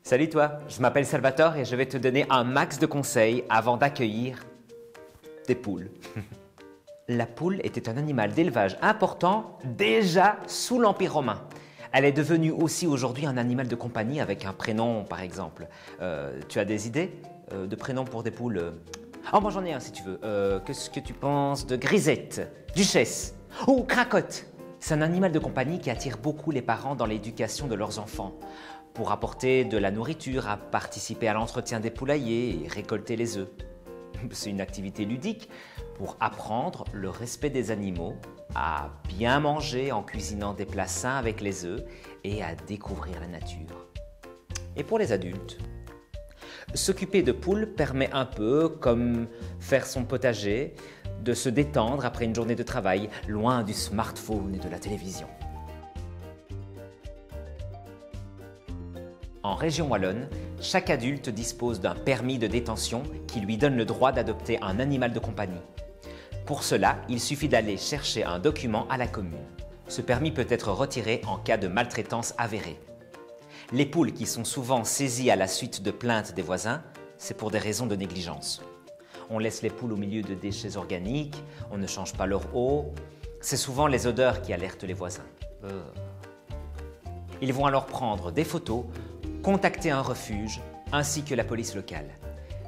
Salut toi, je m'appelle Salvatore et je vais te donner un max de conseils avant d'accueillir des poules. La poule était un animal d'élevage important déjà sous l'Empire romain. Elle est devenue aussi aujourd'hui un animal de compagnie avec un prénom par exemple. Tu as des idées de prénoms pour des poules? Oh, moi j'en ai un si tu veux. Qu'est-ce que tu penses de Grisette, Duchesse ou Cracotte? C'est un animal de compagnie qui attire beaucoup les parents dans l'éducation de leurs enfants. Pour apporter de la nourriture, à participer à l'entretien des poulaillers et récolter les œufs. C'est une activité ludique pour apprendre le respect des animaux, à bien manger en cuisinant des plats sains avec les œufs et à découvrir la nature. Et pour les adultes, s'occuper de poules permet un peu, comme faire son potager, de se détendre après une journée de travail, loin du smartphone et de la télévision. En région wallonne, chaque adulte dispose d'un permis de détention qui lui donne le droit d'adopter un animal de compagnie. Pour cela, il suffit d'aller chercher un document à la commune. Ce permis peut être retiré en cas de maltraitance avérée. Les poules qui sont souvent saisies à la suite de plaintes des voisins, c'est pour des raisons de négligence. On laisse les poules au milieu de déchets organiques, on ne change pas leur eau. C'est souvent les odeurs qui alertent les voisins. Ils vont alors prendre des photos, contacter un refuge ainsi que la police locale.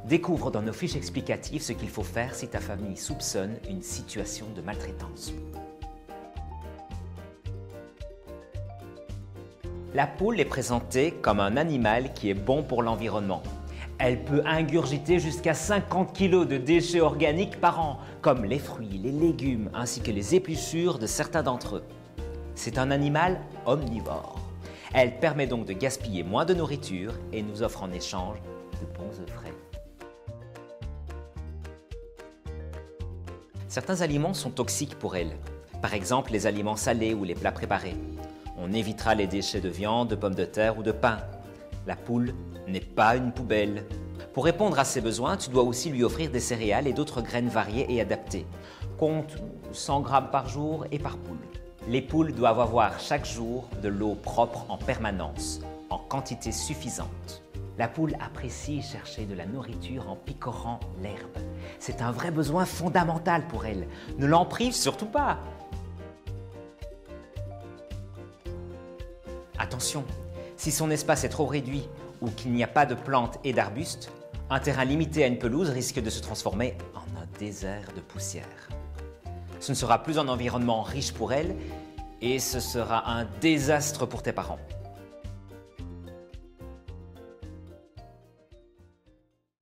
Découvre dans nos fiches explicatives ce qu'il faut faire si ta famille soupçonne une situation de maltraitance. La poule est présentée comme un animal qui est bon pour l'environnement. Elle peut ingurgiter jusqu'à 50 kg de déchets organiques par an, comme les fruits, les légumes ainsi que les épluchures de certains d'entre eux. C'est un animal omnivore. Elle permet donc de gaspiller moins de nourriture et nous offre en échange de bons œufs frais. Certains aliments sont toxiques pour elle. Par exemple, les aliments salés ou les plats préparés. On évitera les déchets de viande, de pommes de terre ou de pain. La poule n'est pas une poubelle. Pour répondre à ses besoins, tu dois aussi lui offrir des céréales et d'autres graines variées et adaptées. Compte 100 grammes par jour et par poule. Les poules doivent avoir chaque jour de l'eau propre en permanence, en quantité suffisante. La poule apprécie chercher de la nourriture en picorant l'herbe. C'est un vrai besoin fondamental pour elle. Ne l'en prive surtout pas. Attention, si son espace est trop réduit ou qu'il n'y a pas de plantes et d'arbustes, un terrain limité à une pelouse risque de se transformer en un désert de poussière. Ce ne sera plus un environnement riche pour elle et ce sera un désastre pour tes parents.